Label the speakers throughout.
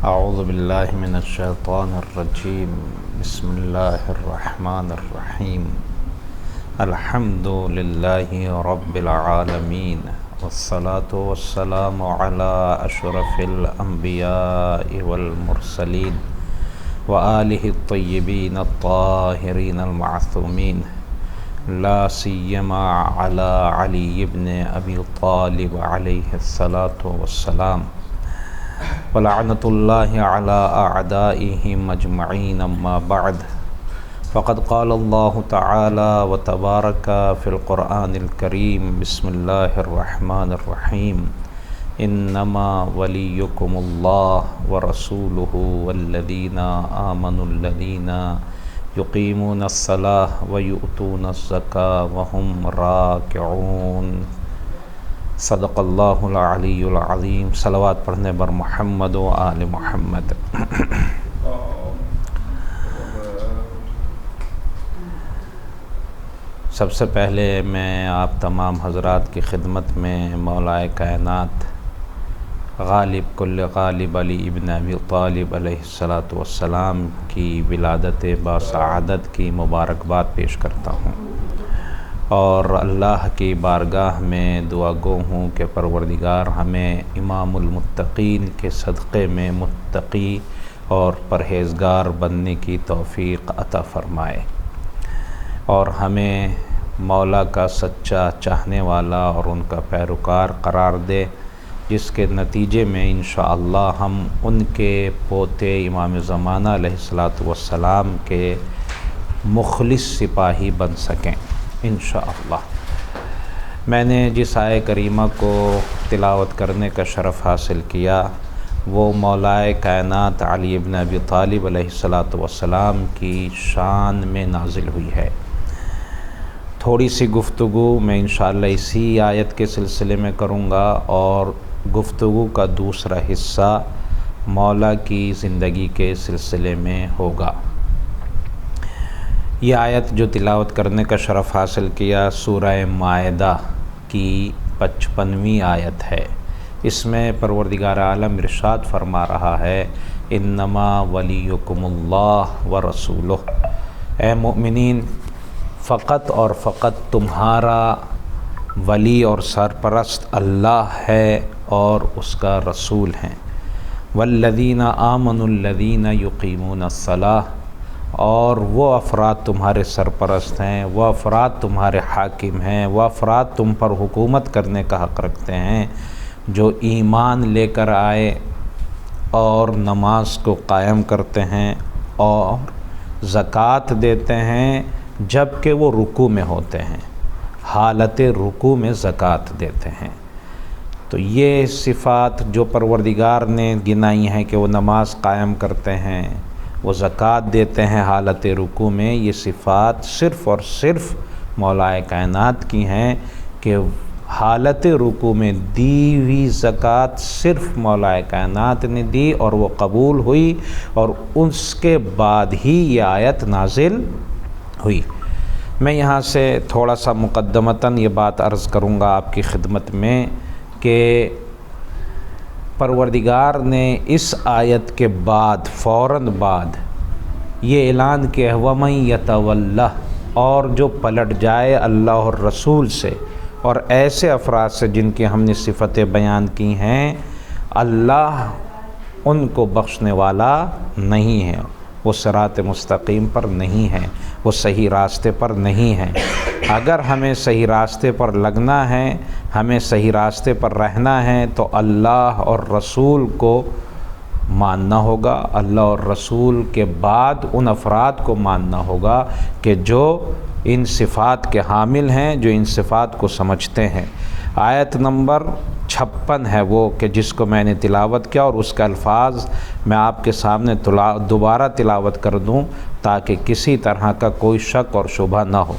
Speaker 1: اعوذ باللہ من الشیطان الرجیم بسم اللہ الرحمن الرحیم الحمد للہ رب العالمین والصلاة والسلام علی اشرف الانبیاء والمرسلین وآلہ الطیبین الطاہرین المعصومین لا سیما علی علی بن ابی طالب علیہ الصلاة والسلام ولعنۃ اللہ علی اعدائہم اجمعین اما بعد فقد قال اللہ تعالی وتبارک فی القرآن الکریم بسم اللہ الرحمن الرحیم انما ولیکم اللہ ورسولہ والذین آمنوا الذین یقیمون الصلاۃ ویؤتون الزکاۃ وہم راکعون۔ صدق اللہ العلی العظیم۔ صلوات پڑھنے بر محمد و آل محمد۔ سب سے پہلے میں آپ تمام حضرات کی خدمت میں مولا کائنات غالب کل غالب علی ابن ابی طالب علیہ الصلاۃ والسلام کی ولادت باسعادت کی مبارکباد پیش کرتا ہوں، اور اللہ کی بارگاہ میں دعا گو ہوں کہ پروردگار ہمیں امام المتقین کے صدقے میں متقی اور پرہیزگار بننے کی توفیق عطا فرمائے، اور ہمیں مولا کا سچا چاہنے والا اور ان کا پیروکار قرار دے، جس کے نتیجے میں انشاءاللہ ہم ان کے پوتے امام زمانہ علیہ الصلاۃ والسلام کے مخلص سپاہی بن سکیں انشاءاللہ۔ میں نے جس آیہ کریمہ کو تلاوت کرنے کا شرف حاصل کیا وہ مولا کائنات علی ابن ابی طالب علیہ الصلاۃ والسلام کی شان میں نازل ہوئی ہے۔ تھوڑی سی گفتگو میں انشاءاللہ اسی آیت کے سلسلے میں کروں گا، اور گفتگو کا دوسرا حصہ مولا کی زندگی کے سلسلے میں ہوگا۔ یہ آیت جو تلاوت کرنے کا شرف حاصل کیا سورہ مائدہ کی 55ویں آیت ہے۔ اس میں پروردگار عالم ارشاد فرما رہا ہے انما ولیکم اللہ ورسولہ، اے مومنین فقط اور فقط تمہارا ولی اور سرپرست اللہ ہے اور اس کا رسول ہیں۔ والذین آمنوا الذین یقیمون الصلاۃ، اور وہ افراد تمہارے سرپرست ہیں، وہ افراد تمہارے حاکم ہیں، وہ افراد تم پر حکومت کرنے کا حق رکھتے ہیں جو ایمان لے کر آئے اور نماز کو قائم کرتے ہیں اور زکوٰۃ دیتے ہیں جب کہ وہ رکوع میں ہوتے ہیں، حالت رکوع میں زکوٰۃ دیتے ہیں۔ تو یہ صفات جو پروردگار نے گنائی ہیں کہ وہ نماز قائم کرتے ہیں، وہ زکوٰۃ دیتے ہیں حالت رکوع میں، یہ صفات صرف اور صرف مولا کائنات کی ہیں کہ حالت رکوع میں دی ہوئی زکوٰۃ صرف مولا کائنات نے دی اور وہ قبول ہوئی، اور اس کے بعد ہی یہ آیت نازل ہوئی۔ میں یہاں سے تھوڑا سا مقدمتاً یہ بات عرض کروں گا آپ کی خدمت میں کہ پروردگار نے اس آیت کے بعد فوراً بعد یہ اعلان کیا وَمَن يَتَوَلَّهُ، اور جو پلٹ جائے اللہ اور رسول سے اور ایسے افراد سے جن کی ہم نے صفتیں بیان کی ہیں، اللہ ان کو بخشنے والا نہیں ہے، وہ صراط مستقیم پر نہیں ہے، وہ صحیح راستے پر نہیں ہے۔ اگر ہمیں صحیح راستے پر لگنا ہے، ہمیں صحیح راستے پر رہنا ہے تو اللہ اور رسول کو ماننا ہوگا، اللہ اور رسول کے بعد ان افراد کو ماننا ہوگا کہ جو ان صفات کے حامل ہیں، جو ان صفات کو سمجھتے ہیں۔ آیت نمبر 56 ہے وہ کہ جس کو میں نے تلاوت کیا، اور اس کے الفاظ میں آپ کے سامنے دوبارہ تلاوت کر دوں تاکہ کسی طرح کا کوئی شک اور شبہ نہ ہو۔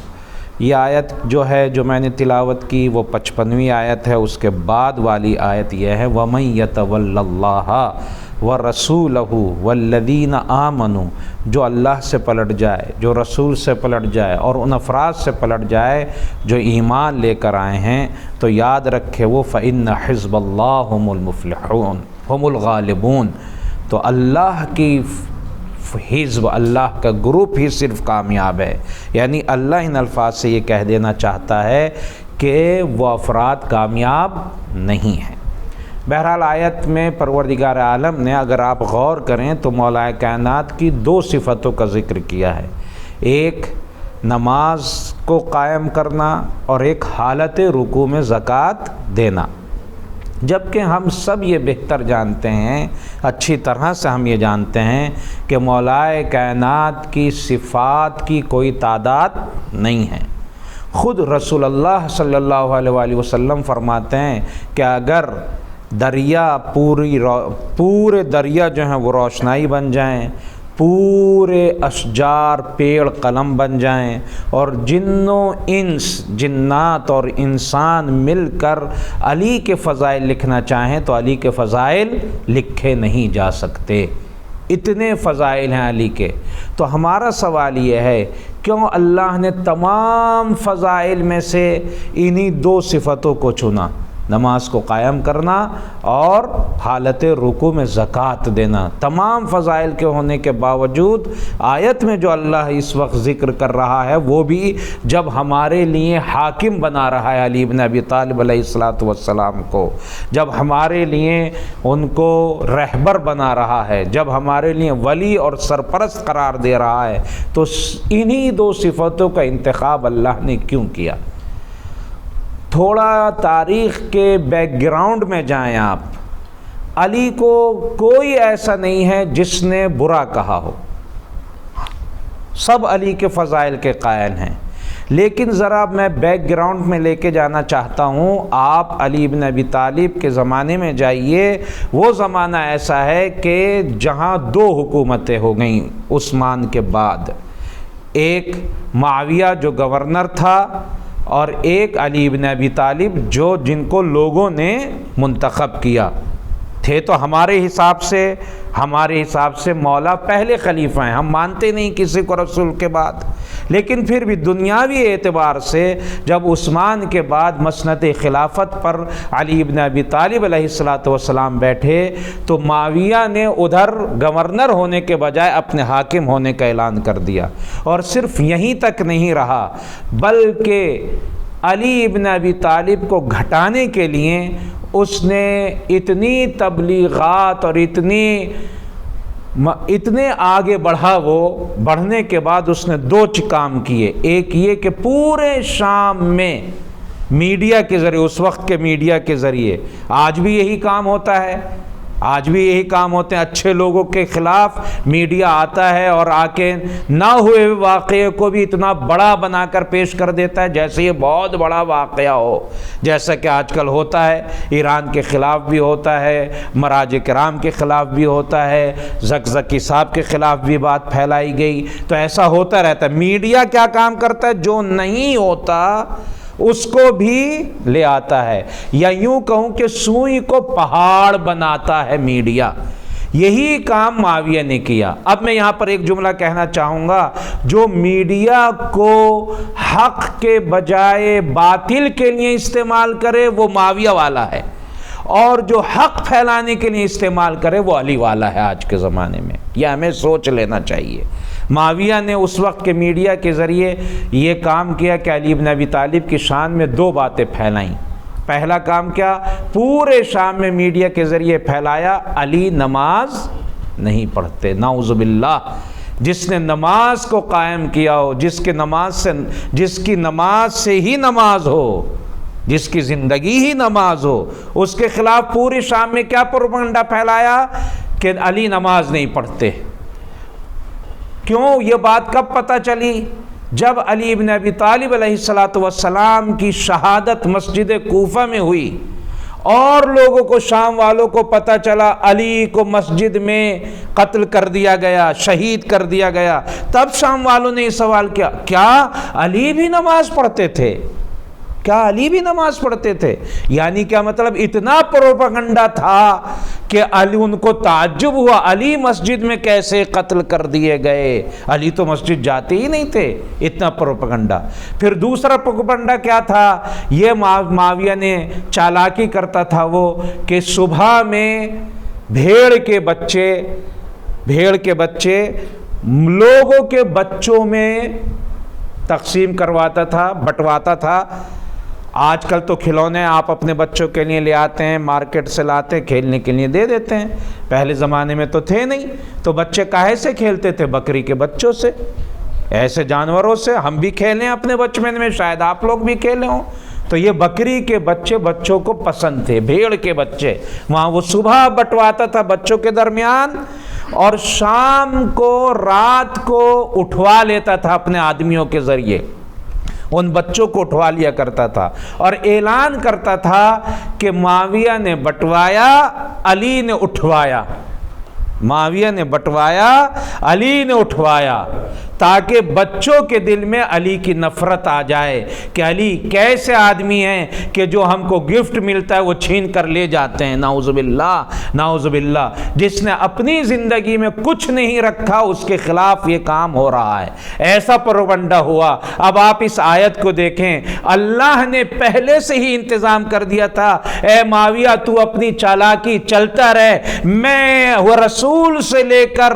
Speaker 1: یہ آیت جو ہے جو میں نے تلاوت کی وہ 55ویں آیت ہے۔ اس کے بعد والی آیت یہ ہے وَمَن يَتَوَلَّ اللَّهَ وَرَسُولَهُ وَالَّذِينَ آمَنُوا، جو اللہ سے پلٹ جائے، جو رسول سے پلٹ جائے اور ان افراد سے پلٹ جائے جو ایمان لے کر آئے ہیں، تو یاد رکھے وہ فَإِنَّ حِزْبَ اللَّهِ هُمُ الْمُفْلِحُونَ هُمُ الْغَالِبُونَ، تو اللہ کی حزب، اللہ کا گروپ ہی صرف کامیاب ہے۔ یعنی اللہ ان الفاظ سے یہ کہہ دینا چاہتا ہے کہ وہ افراد کامیاب نہیں ہیں۔ بہرحال آیت میں پروردگار عالم نے اگر آپ غور کریں تو مولا کائنات کی دو صفتوں کا ذکر کیا ہے، ایک نماز کو قائم کرنا اور ایک حالت رکوع میں زکوٰۃ دینا، جبکہ ہم سب یہ بہتر جانتے ہیں، اچھی طرح سے ہم یہ جانتے ہیں کہ مولا کائنات کی صفات کی کوئی تعداد نہیں ہے۔ خود رسول اللہ صلی اللہ علیہ وآلہ وسلم فرماتے ہیں کہ اگر دریا پورے دریا جو ہیں وہ روشنائی بن جائیں، پورے اشجار پیڑ قلم بن جائیں، اور جنات اور انسان مل کر علی کے فضائل لکھنا چاہیں تو علی کے فضائل لکھے نہیں جا سکتے، اتنے فضائل ہیں علی کے۔ تو ہمارا سوال یہ ہے، کیوں اللہ نے تمام فضائل میں سے انہی دو صفتوں کو چنا، نماز کو قائم کرنا اور حالت رکوع میں زکوٰۃ دینا؟ تمام فضائل کے ہونے کے باوجود آیت میں جو اللہ اس وقت ذکر کر رہا ہے وہ بھی جب ہمارے لیے حاکم بنا رہا ہے علی بن ابی طالب علیہ السلام کو، جب ہمارے لیے ان کو رہبر بنا رہا ہے، جب ہمارے لیے ولی اور سرپرست قرار دے رہا ہے، تو انہی دو صفتوں کا انتخاب اللہ نے کیوں کیا؟ تھوڑا تاریخ کے بیک گراؤنڈ میں جائیں آپ، علی کو کوئی ایسا نہیں ہے جس نے برا کہا ہو، سب علی کے فضائل کے قائل ہیں، لیکن ذرا میں بیک گراؤنڈ میں لے کے جانا چاہتا ہوں۔ آپ علی بن ابی طالب کے زمانے میں جائیے، وہ زمانہ ایسا ہے کہ جہاں دو حکومتیں ہو گئیں عثمان کے بعد، ایک معاویہ جو گورنر تھا اور ایک علی بن ابی طالب جن کو لوگوں نے منتخب کیا تھے۔ تو ہمارے حساب سے مولا پہلے خلیفہ ہیں، ہم مانتے نہیں کسی کو رسول کے بعد، لیکن پھر بھی دنیاوی اعتبار سے جب عثمان کے بعد مسند خلافت پر علی بن ابی طالب علیہ السلام بیٹھے تو معاویہ نے ادھر گورنر ہونے کے بجائے اپنے حاکم ہونے کا اعلان کر دیا، اور صرف یہیں تک نہیں رہا بلکہ علی بن ابی طالب کو گھٹانے کے لیے اس نے اتنی تبلیغات اور اتنے آگے بڑھا، وہ بڑھنے کے بعد اس نے دو کام کیے۔ ایک یہ کہ پورے شام میں میڈیا کے ذریعے، اس وقت کے میڈیا کے ذریعے، آج بھی یہی کام ہوتا ہے، آج بھی یہی کام ہوتے ہیں، اچھے لوگوں کے خلاف میڈیا آتا ہے اور آ کے نہ ہوئے واقعے کو بھی اتنا بڑا بنا کر پیش کر دیتا ہے جیسے یہ بہت بڑا واقعہ ہو، جیسا کہ آج کل ہوتا ہے، ایران کے خلاف بھی ہوتا ہے، مراج کرام کے خلاف بھی ہوتا ہے، زکزکی صاحب کے خلاف بھی بات پھیلائی گئی، تو ایسا ہوتا رہتا ہے۔ میڈیا کیا کام کرتا ہے؟ جو نہیں ہوتا اس کو بھی لے آتا ہے، یا یوں کہوں کہ سوئی کو پہاڑ بناتا ہے میڈیا۔ یہی کام معاویہ نے کیا۔ اب میں یہاں پر ایک جملہ کہنا چاہوں گا، جو میڈیا کو حق کے بجائے باطل کے لیے استعمال کرے وہ معاویہ والا ہے، اور جو حق پھیلانے کے لیے استعمال کرے وہ علی والا ہے آج کے زمانے میں۔ یہ ہمیں سوچ لینا چاہیے۔ معاویہ نے اس وقت کے میڈیا کے ذریعے یہ کام کیا کہ علی بن ابی طالب کی شان میں دو باتیں پھیلائیں۔ پہلا کام کیا؟ پورے شام میں میڈیا کے ذریعے پھیلایا علی نماز نہیں پڑھتے، نعوذ باللہ۔ جس نے نماز کو قائم کیا ہو، جس کی نماز سے ہی نماز ہو، جس کی زندگی ہی نماز ہو، اس کے خلاف پوری شام میں کیا پروپیگنڈا پھیلایا کہ علی نماز نہیں پڑھتے۔ کیوں؟ یہ بات کب پتہ چلی؟ جب علی بن ابی طالب علیہ السلام کی شہادت مسجد کوفہ میں ہوئی اور لوگوں کو، شام والوں کو پتہ چلا علی کو مسجد میں قتل کر دیا گیا، شہید کر دیا گیا، تب شام والوں نے یہ سوال کیا، کیا علی بھی نماز پڑھتے تھے؟ کیا علی بھی نماز پڑھتے تھے؟ یعنی کیا مطلب؟ اتنا پروپیگنڈا تھا کہ ان کو تعجب ہوا علی مسجد میں کیسے قتل کر دیے گئے، علی تو مسجد جاتے ہی نہیں تھے، اتنا پروپیگنڈا۔ پھر دوسرا پروپیگنڈا کیا تھا؟ یہ معاویہ نے چالاکی کرتا تھا وہ کہ صبح میں بھیڑ کے بچے لوگوں کے بچوں میں تقسیم کرواتا تھا، بٹواتا تھا۔ آج کل تو کھلونے آپ اپنے بچوں کے لیے لے آتے ہیں، مارکیٹ سے لاتے ہیں، کھیلنے کے لیے دے دیتے ہیں۔ پہلے زمانے میں تو تھے نہیں، تو بچے کاہے سے کھیلتے تھے؟ بکری کے بچوں سے، ایسے جانوروں سے۔ ہم بھی کھیلیں اپنے بچپن میں، شاید آپ لوگ بھی کھیلے ہوں۔ تو یہ بکری کے بچے بچوں کو پسند تھے، بھیڑ کے بچے۔ وہاں وہ صبح بٹواتا تھا بچوں کے درمیان، اور شام کو رات کو اٹھوا لیتا تھا اپنے آدمیوں کے ذریعے، ان بچوں کو اٹھوا لیا کرتا تھا اور اعلان کرتا تھا کہ معاویہ نے بٹوایا، علی نے اٹھوایا، معاویہ نے بٹوایا، علی نے اٹھوایا، تاکہ بچوں کے دل میں علی کی نفرت آ جائے کہ علی کیسے آدمی ہیں کہ جو ہم کو گفٹ ملتا ہے وہ چھین کر لے جاتے ہیں۔ نعوذ باللہ، نعوذ باللہ۔ جس نے اپنی زندگی میں کچھ نہیں رکھا اس کے خلاف یہ کام ہو رہا ہے، ایسا پروپگنڈا ہوا۔ اب آپ اس آیت کو دیکھیں، اللہ نے پہلے سے ہی انتظام کر دیا تھا، اے معاویہ تو اپنی چالاکی چلتا رہ، میں وہ رسول سے لے کر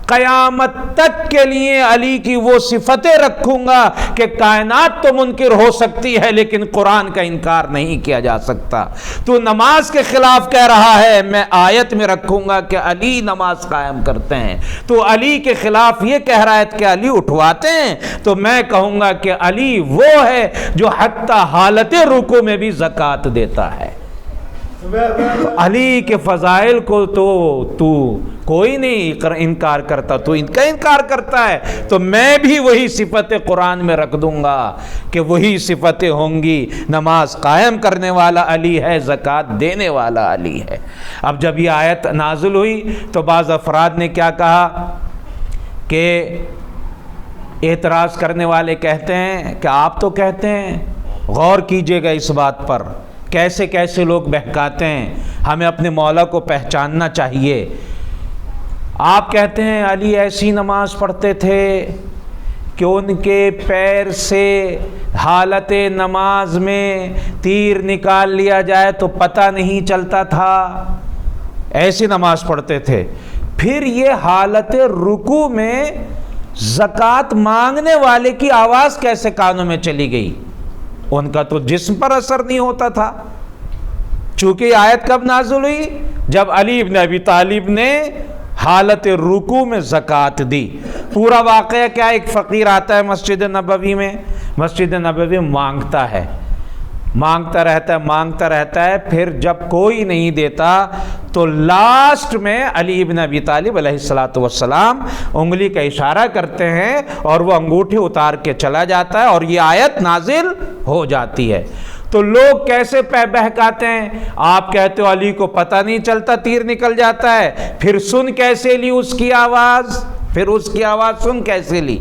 Speaker 1: قیامت تک کے لیے علی کی وہ صفتیں رکھوں گا کہ کائنات تو منکر ہو سکتی ہے لیکن قرآن کا انکار نہیں کیا جا سکتا۔ تو نماز کے خلاف کہہ رہا ہے، میں آیت میں رکھوں گا کہ علی نماز قائم کرتے ہیں۔ تو علی کے خلاف یہ کہہ رہا ہے کہ علی اٹھواتے ہیں، تو میں کہوں گا کہ علی وہ ہے جو حتی حالت رکوع میں بھی زکوٰۃ دیتا ہے۔ علی کے فضائل کو تو کوئی نہیں انکار کرتا، تو ان کا انکار کرتا ہے، تو میں بھی وہی صفتیں قرآن میں رکھ دوں گا کہ وہی صفتیں ہوں گی، نماز قائم کرنے والا علی ہے، زکوٰۃ دینے والا علی ہے۔ اب جب یہ آیت نازل ہوئی تو بعض افراد نے کیا کہا کہ اعتراض کرنے والے کہتے ہیں کہ آپ تو کہتے ہیں، غور کیجئے گا اس بات پر، کیسے کیسے لوگ بہکاتے ہیں، ہمیں اپنے مولا کو پہچاننا چاہیے۔ آپ کہتے ہیں علی ایسی نماز پڑھتے تھے کہ ان کے پیر سے حالت نماز میں تیر نکال لیا جائے تو پتہ نہیں چلتا تھا، ایسی نماز پڑھتے تھے۔ پھر یہ حالت رکوع میں زکوٰۃ مانگنے والے کی آواز کیسے کانوں میں چلی گئی؟ ان کا تو جسم پر اثر نہیں ہوتا تھا۔ چونکہ یہ آیت کب نازل ہوئی؟ جب علی ابن ابی طالب نے حالت رکوع میں زکوٰۃ دی۔ پورا واقعہ کیا، ایک فقیر آتا ہے مسجد نبوی میں مانگتا رہتا ہے، پھر جب کوئی نہیں دیتا تو لاسٹ میں علی ابن ابی طالب علیہ السلام انگلی کا اشارہ کرتے ہیں اور وہ انگوٹھی اتار کے چلا جاتا ہے اور یہ آیت نازل ہو جاتی ہے۔ تو لوگ کیسے بہکاتے ہیں، آپ کہتے ہو علی کو پتہ نہیں چلتا تیر نکل جاتا ہے، پھر سن کیسے لی اس کی آواز، سن کیسے لی؟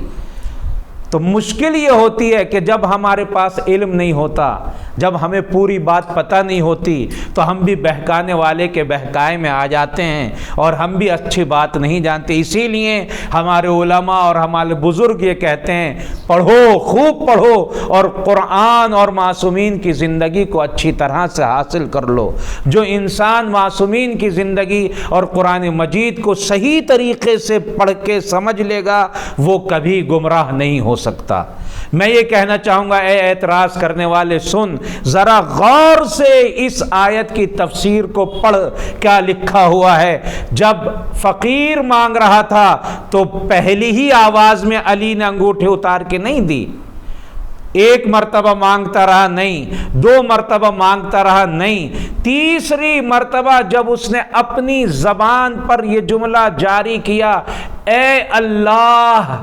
Speaker 1: تو مشکل یہ ہوتی ہے کہ جب ہمارے پاس علم نہیں ہوتا، جب ہمیں پوری بات پتہ نہیں ہوتی تو ہم بھی بہکانے والے کے بہکائے میں آ جاتے ہیں اور ہم بھی اچھی بات نہیں جانتے۔ اسی لیے ہمارے علماء اور ہمارے بزرگ یہ کہتے ہیں، پڑھو، خوب پڑھو اور قرآن اور معصومین کی زندگی کو اچھی طرح سے حاصل کر لو۔ جو انسان معصومین کی زندگی اور قرآن مجید کو صحیح طریقے سے پڑھ کے سمجھ لے گا وہ کبھی گمراہ نہیں ہو سکتا۔ میں یہ کہنا چاہوں گا، اے اعتراض کرنے والے سن، ذرا غور سے اس آیت کی تفسیر کو پڑھ، کیا لکھا ہوا ہے۔ جب فقیر مانگ رہا تھا تو پہلی ہی آواز میں علی نے انگوٹھے اتار کے نہیں دی، ایک مرتبہ مانگتا رہا نہیں، 2 مرتبہ مانگتا رہا نہیں، تیسری مرتبہ جب اس نے اپنی زبان پر یہ جملہ جاری کیا، اے اللہ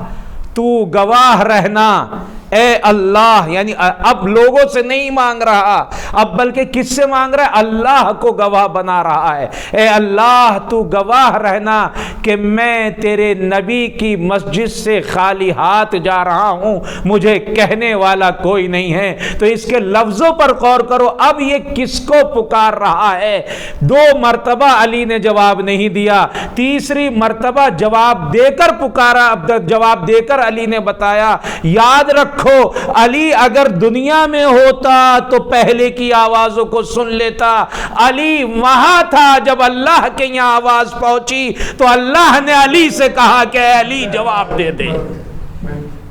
Speaker 1: تو گواہ رہنا، اے اللہ، یعنی اب لوگوں سے نہیں مانگ رہا، اب بلکہ کس سے مانگ رہا ہے؟ اللہ کو گواہ بنا رہا ہے۔ اے اللہ تو گواہ رہنا کہ میں تیرے نبی کی مسجد سے خالی ہاتھ جا رہا ہوں، مجھے کہنے والا کوئی نہیں ہے۔ تو اس کے لفظوں پر غور کرو، اب یہ کس کو پکار رہا ہے؟ 2 مرتبہ علی نے جواب نہیں دیا، تیسری مرتبہ جواب دے کر پکارا، جواب دے کر علی نے بتایا، یاد رکھو علی اگر دنیا میں ہوتا تو پہلے کی آوازوں کو سن لیتا۔ علی وہاں تھا جب اللہ کے یہاں آواز پہنچی تو اللہ نے علی سے کہا کہ اے علی جواب دے دے،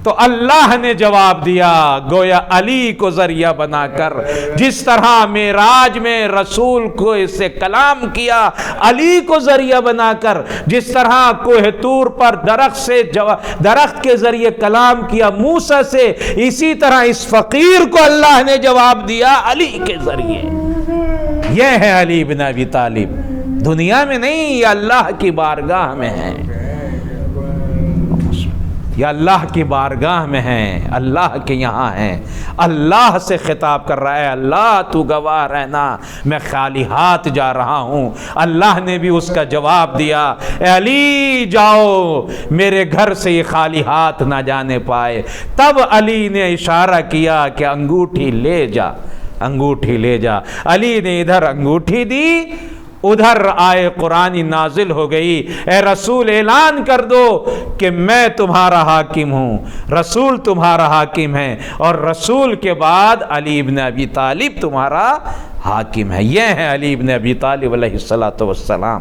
Speaker 1: تو اللہ نے جواب دیا، گویا علی کو ذریعہ بنا کر جس طرح معراج میں رسول کو اس سے کلام کیا، علی کو ذریعہ بنا کر جس طرح کوہ طور پر درخت کے ذریعے کلام کیا موسیٰ سے، اسی طرح اس فقیر کو اللہ نے جواب دیا علی کے ذریعے۔ یہ ہے علی بن ابی طالب، دنیا میں نہیں، یہ اللہ کی بارگاہ میں ہے، یہ اللہ کی بارگاہ میں ہیں، اللہ کے یہاں ہیں، اللہ سے خطاب کر رہا ہے، اللہ تو گواہ رہنا میں خالی ہاتھ جا رہا ہوں۔ اللہ نے بھی اس کا جواب دیا، اے علی جاؤ، میرے گھر سے یہ خالی ہاتھ نہ جانے پائے۔ تب علی نے اشارہ کیا کہ انگوٹھی لے جا، انگوٹھی لے جا۔ علی نے ادھر انگوٹھی دی، ادھر آئے قرآنی نازل ہو گئی، اے رسول اعلان کر دو کہ میں تمہارا حاکم ہوں، رسول تمہارا حاکم ہے، اور رسول کے بعد علی بن ابی طالب تمہارا حاکم ہے۔ یہ ہے علی بن ابی طالب علیہ السلام۔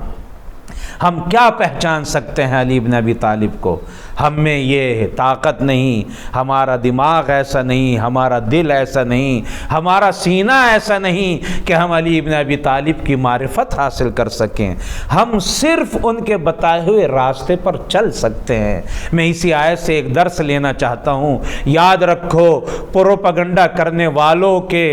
Speaker 1: ہم کیا پہچان سکتے ہیں علی بن ابی طالب کو؟ ہم میں یہ طاقت نہیں، ہمارا دماغ ایسا نہیں، ہمارا دل ایسا نہیں، ہمارا سینہ ایسا نہیں کہ ہم علی بن ابی طالب کی معرفت حاصل کر سکیں۔ ہم صرف ان کے بتائے ہوئے راستے پر چل سکتے ہیں۔ میں اسی آیت سے ایک درس لینا چاہتا ہوں، یاد رکھو پروپیگنڈا کرنے والوں کے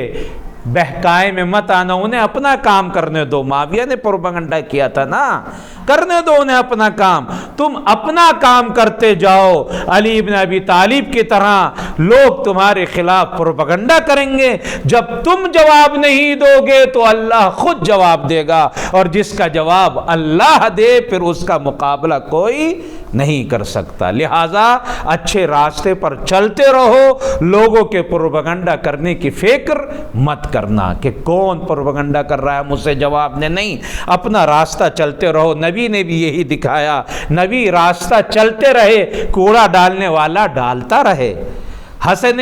Speaker 1: بہکائے میں مت آنا، انہیں اپنا کام کرنے دو۔ معاویہ نے پروپیگنڈا کیا تھا نا، کرنے دو انہیں اپنا کام، تم اپنا کام کرتے جاؤ۔ علی بن ابی طالب کی طرح لوگ تمہارے خلاف پروپیگنڈا کریں گے، جب تم جواب نہیں دو گے تو اللہ خود جواب دے گا، اور جس کا جواب اللہ دے پھر اس کا مقابلہ کوئی نہیں کر سکتا۔ لہٰذا اچھے راستے پر چلتے رہو، لوگوں کے پروپیگنڈا کرنے کی فکر مت کرنا کہ کون پروپیگنڈا کر رہا ہے مجھ سے جواب نے، نہیں، اپنا راستہ چلتے رہو۔ نبی نے بھی یہی دکھایا، نبی راستہ چلتے رہے، کوڑا ڈالنے والا ڈالتا رہے۔ حسن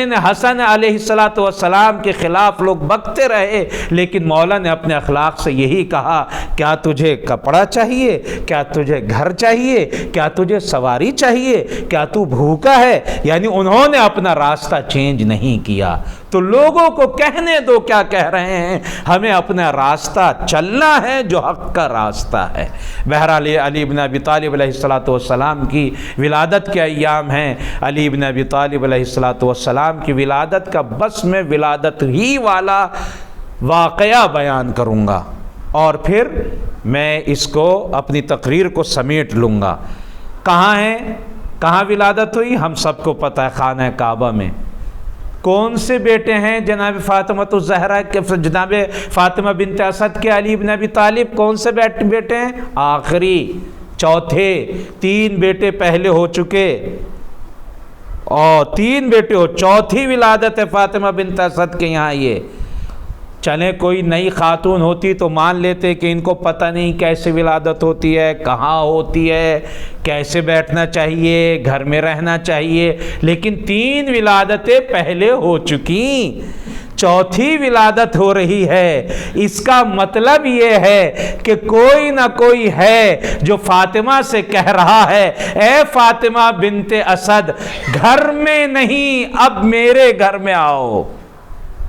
Speaker 1: علیہ السلام کے خلاف لوگ بکتے رہے، لیکن مولا نے اپنے اخلاق سے یہی کہا، کیا تجھے کپڑا چاہیے؟ کیا تجھے گھر چاہیے؟ کیا تجھے سواری چاہیے؟ کیا تو بھوکا ہے؟ یعنی انہوں نے اپنا راستہ چینج نہیں کیا۔ تو لوگوں کو کہنے دو کیا کہہ رہے ہیں، ہمیں اپنا راستہ چلنا ہے جو حق کا راستہ ہے۔ بہرحال علی بن ابی طالب علیہ السلام کی ولادت کے ایام ہیں۔ علی بن ابی طالب علیہ السلام کی ولادت کا بس میں ولادت ہی والا واقعہ بیان کروں گا، اور پھر میں اس کو اپنی تقریر کو سمیٹ لوں گا۔ کہاں ہے، کہاں ولادت ہوئی؟ ہم سب کو پتہ ہے، خانہ کعبہ میں۔ کون سے بیٹے ہیں جناب فاطمہ الزہرا کے، جناب فاطمہ بنت اسد کے علی بن ابی طالب؟ کون سے بیٹے ہیں؟ آخری، چوتھے۔ 3 بیٹے پہلے ہو چکے اور 3 بیٹے ہو، چوتھی ولادت ہے فاطمہ بنت اسد کے یہاں۔ یہ چلیں کوئی نئی خاتون ہوتی تو مان لیتے کہ ان کو پتہ نہیں کیسے ولادت ہوتی ہے، کہاں ہوتی ہے، کیسے بیٹھنا چاہیے، گھر میں رہنا چاہیے، لیکن 3 ولادتیں پہلے ہو چکی، چوتھی ولادت ہو رہی ہے۔ اس کا مطلب یہ ہے کہ کوئی نہ کوئی ہے جو فاطمہ سے کہہ رہا ہے، اے فاطمہ بنت اسد، گھر میں نہیں اب میرے گھر میں آؤ۔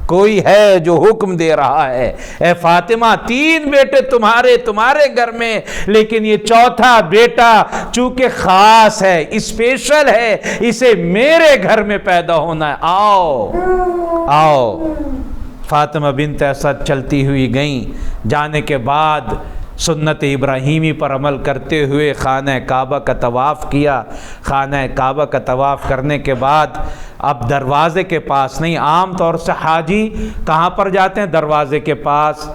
Speaker 1: کوئی ہے جو حکم دے رہا ہے، اے فاطمہ 3 بیٹے تمہارے گھر میں، لیکن یہ چوتھا بیٹا چونکہ خاص ہے، اسپیشل ہے، اسے میرے گھر میں پیدا ہونا ہے، آؤ آؤ۔ فاطمہ بنت اسد چلتی ہوئی گئیں، جانے کے بعد سنت ابراہیمی پر عمل کرتے ہوئے خانہ کعبہ کا طواف کیا۔ خانہ کعبہ کا طواف کرنے کے بعد اب دروازے کے پاس نہیں، عام طور سے حاجی کہاں پر جاتے ہیں؟ دروازے کے پاس،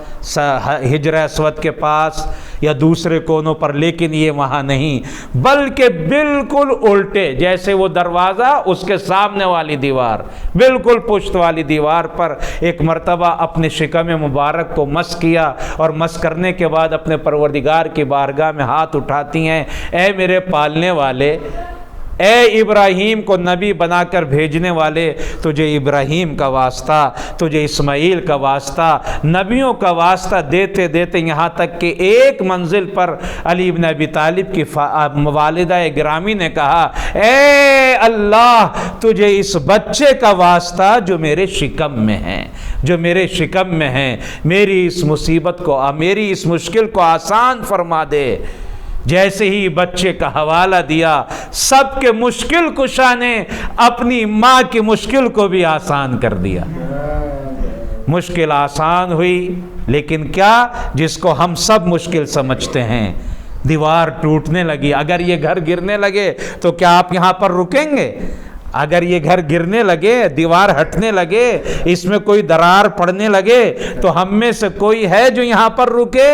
Speaker 1: حجر اسود کے پاس یا دوسرے کونوں پر، لیکن یہ وہاں نہیں، بلکہ بالکل الٹے، جیسے وہ دروازہ اس کے سامنے والی دیوار، بالکل پشت والی دیوار پر ایک مرتبہ اپنے شکم مبارک کو مس کیا، اور مس کرنے کے بعد اپنے پروردگار کی بارگاہ میں ہاتھ اٹھاتی ہیں، اے میرے پالنے والے، اے ابراہیم کو نبی بنا کر بھیجنے والے، تجھے ابراہیم کا واسطہ، تجھے اسماعیل کا واسطہ، نبیوں کا واسطہ دیتے دیتے یہاں تک کہ ایک منزل پر علی بن ابی طالب کی والدہ گرامی نے کہا، اے اللہ تجھے اس بچے کا واسطہ جو میرے شکم میں ہیں، جو میرے شکم میں ہیں، میری اس مصیبت کو، میری اس مشکل کو آسان فرما دے۔ جیسے ہی بچے کا حوالہ دیا، سب کے مشکل کشا نے اپنی ماں کی مشکل کو بھی آسان کر دیا۔ مشکل آسان ہوئی، لیکن کیا؟ جس کو ہم سب مشکل سمجھتے ہیں، دیوار ٹوٹنے لگی۔ اگر یہ گھر گرنے لگے تو کیا آپ یہاں پر رکیں گے؟ اگر یہ گھر گرنے لگے، دیوار ہٹنے لگے، اس میں کوئی درار پڑنے لگے، تو ہم میں سے کوئی ہے جو یہاں پر رکے؟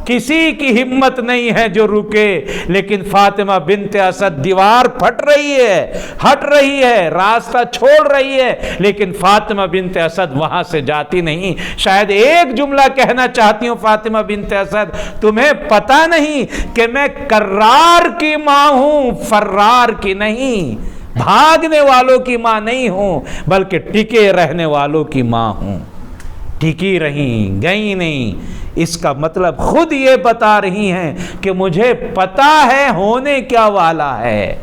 Speaker 1: کسی کی ہمت نہیں ہے جو رکے۔ لیکن فاطمہ بنت اسد، دیوار پھٹ رہی ہے، ہٹ رہی ہے، راستہ چھوڑ رہی ہے، لیکن فاطمہ بنت اسد وہاں سے جاتی نہیں۔ شاید ایک جملہ کہنا چاہتی ہوں فاطمہ بنت اسد، تمہیں پتہ نہیں کہ میں کرار کی ماں ہوں، فرار کی نہیں، بھاگنے والوں کی ماں نہیں ہوں، بلکہ ٹکے رہنے والوں کی ماں ہوں۔ ٹکی رہیں، گئی نہیں۔ اس کا مطلب خود یہ بتا رہی ہیں کہ مجھے پتا ہے ہونے کیا والا ہے،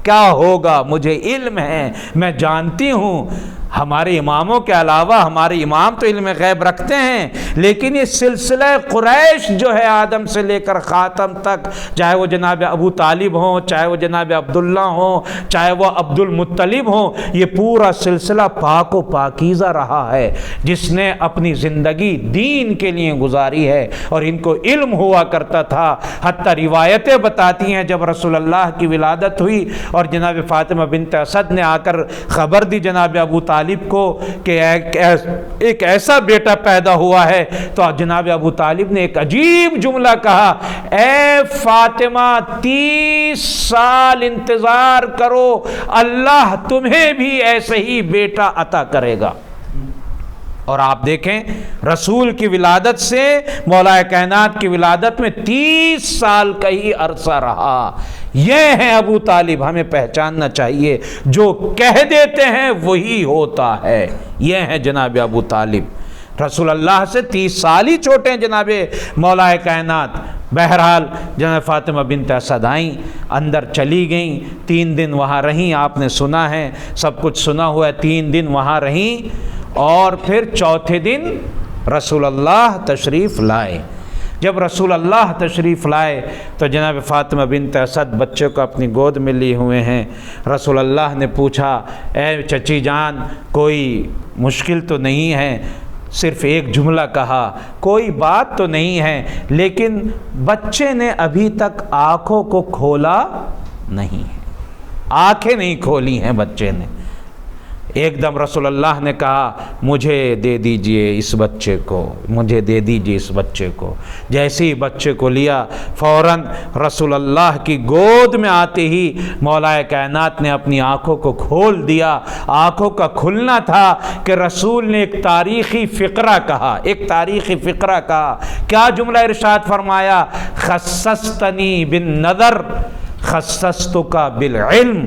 Speaker 1: کیا ہوگا، مجھے علم ہے، میں جانتی ہوں۔ ہمارے اماموں کے علاوہ ہمارے امام تو علم غیب رکھتے ہیں، لیکن یہ سلسلہ قریش جو ہے آدم سے لے کر خاتم تک، چاہے وہ جناب ابو طالب ہوں، چاہے وہ جناب عبداللہ ہوں، چاہے وہ عبد المطلب ہوں، یہ پورا سلسلہ پاک و پاکیزہ رہا ہے، جس نے اپنی زندگی دین کے لیے گزاری ہے، اور ان کو علم ہوا کرتا تھا۔ حتیٰ روایتیں بتاتی ہیں جب رسول اللہ کی ولادت ہوئی اور جناب فاطمہ بنت اسد نے آ کر خبر دی جناب ابو طالب کو کہ ایک ایسا بیٹا پیدا ہوا ہے، تو جناب ابو طالب نے ایک عجیب جملہ کہا، اے فاطمہ 30 سال انتظار کرو، اللہ تمہیں بھی ایسے ہی بیٹا عطا کرے گا۔ اور آپ دیکھیں رسول کی ولادت سے مولا کائنات کی ولادت میں 30 سال کا ہی عرصہ رہا۔ یہ ہیں ابو طالب، ہمیں پہچاننا چاہیے، جو کہہ دیتے ہیں وہی ہوتا ہے۔ یہ ہیں جناب ابو طالب، رسول اللہ سے 30 سال ہی چھوٹے ہیں جناب مولا کائنات۔ بہرحال جناب فاطمہ بنت اسد آئیں، اندر چلی گئیں، 3 دن وہاں رہیں، آپ نے سنا ہے، سب کچھ سنا ہوا ہے، 3 دن وہاں رہیں، اور پھر چوتھے دن رسول اللہ تشریف لائے۔ جب رسول اللہ تشریف لائے تو جناب فاطمہ بنت اسد بچے کو اپنی گود میں لیے ہوئے ہیں۔ رسول اللہ نے پوچھا، اے چچی جان کوئی مشکل تو نہیں ہے؟ صرف ایک جملہ کہا، کوئی بات تو نہیں ہے، لیکن بچے نے ابھی تک آنکھوں کو کھولا نہیں ہے، آنکھیں نہیں کھولی ہیں بچے نے۔ ایک دم رسول اللہ نے کہا، مجھے دے دیجئے اس بچے کو، مجھے دے دیجئے اس بچے کو۔ جیسے ہی بچے کو لیا، فوراً رسول اللہ کی گود میں آتے ہی مولا کائنات نے اپنی آنکھوں کو کھول دیا۔ آنکھوں کا کھلنا تھا کہ رسول نے ایک تاریخی فقرہ کہا، ایک تاریخی فقرہ کہا۔ کیا جملہ ارشاد فرمایا؟ خصصتنی بالنظر خصصتک بالعلم،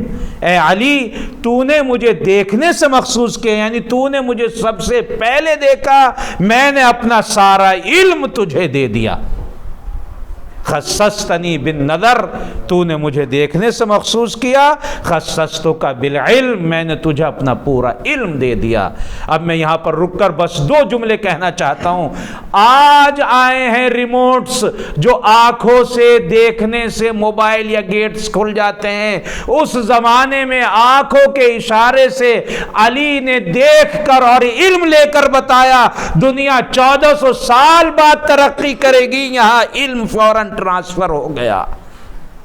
Speaker 1: اے علی تو نے مجھے دیکھنے سے مخصوص کیا، یعنی تو نے مجھے سب سے پہلے دیکھا، میں نے اپنا سارا علم تجھے دے دیا۔ خصصتنی بالنظر، تو نے مجھے دیکھنے سے مخصوص کیا، خصصتک بالعلم، میں نے تجھے اپنا پورا علم دے دیا۔ اب میں یہاں پر رک کر بس 2 جملے کہنا چاہتا ہوں۔ آج آئے ہیں ریموٹس جو آنکھوں سے دیکھنے سے موبائل یا گیٹس کھل جاتے ہیں، اس زمانے میں آنکھوں کے اشارے سے علی نے دیکھ کر اور علم لے کر بتایا، دنیا 1400 سال بعد ترقی کرے گی، یہاں علم فوراً ٹرانسفر ہو گیا۔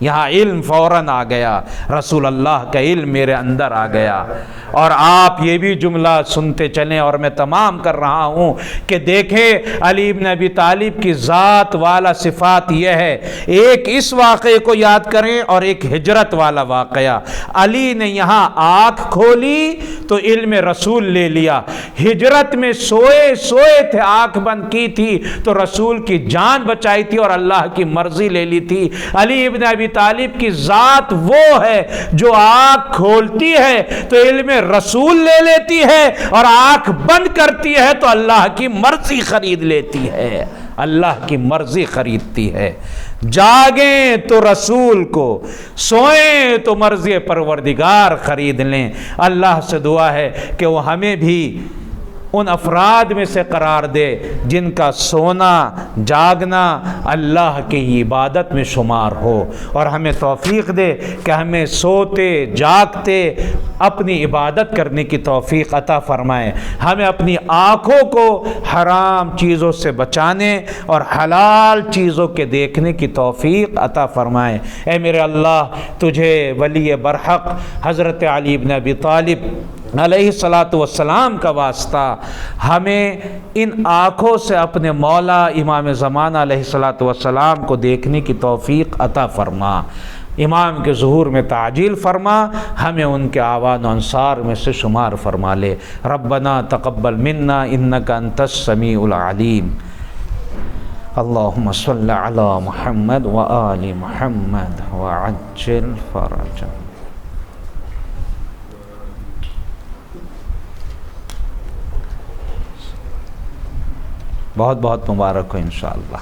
Speaker 1: یہاں علم فوراً آ گیا، رسول اللہ کا علم میرے اندر آ گیا۔ اور آپ یہ بھی جملہ سنتے چلیں، اور میں تمام کر رہا ہوں کہ دیکھیں علی بن ابی طالب کی ذات والا صفات یہ ہے، ایک اس واقعے کو یاد کریں اور ایک ہجرت والا واقعہ۔ علی نے یہاں آنکھ کھولی تو علم رسول لے لیا، ہجرت میں سوئے تھے، آنکھ بند کی تھی تو رسول کی جان بچائی تھی اور اللہ کی مرضی لے لی تھی۔ علی ابن ابی طالب کی ذات وہ ہے جو آنکھ کھولتی ہے تو علم رسول لے لیتی ہے، اور آنکھ بند کرتی ہے تو اللہ کی مرضی خرید لیتی ہے، اللہ کی مرضی خریدتی ہے۔ جاگیں تو رسول کو، سوئیں تو مرضی پروردگار خرید لیں۔ اللہ سے دعا ہے کہ وہ ہمیں بھی ان افراد میں سے قرار دے جن کا سونا جاگنا اللہ کی عبادت میں شمار ہو، اور ہمیں توفیق دے کہ ہمیں سوتے جاگتے اپنی عبادت کرنے کی توفیق عطا فرمائے، ہمیں اپنی آنکھوں کو حرام چیزوں سے بچانے اور حلال چیزوں کے دیکھنے کی توفیق عطا فرمائے۔ اے میرے اللہ، تجھے ولی برحق حضرت علی بن ابی طالب علیہ السلام کا واسطہ ہمیں ان آنکھوں سے اپنے مولا امام زمانہ علیہ السلام کو دیکھنے کی توفیق عطا فرما، امام کے ظہور میں تعجیل فرما، ہمیں ان کے اعوان و انصار میں سے شمار فرما لے۔ ربنا تقبل منا انک انت السمیع العلیم۔ اللہم صل علی محمد وآل محمد وعجل فرجہ۔ بہت بہت مبارک ہو انشاءاللہ۔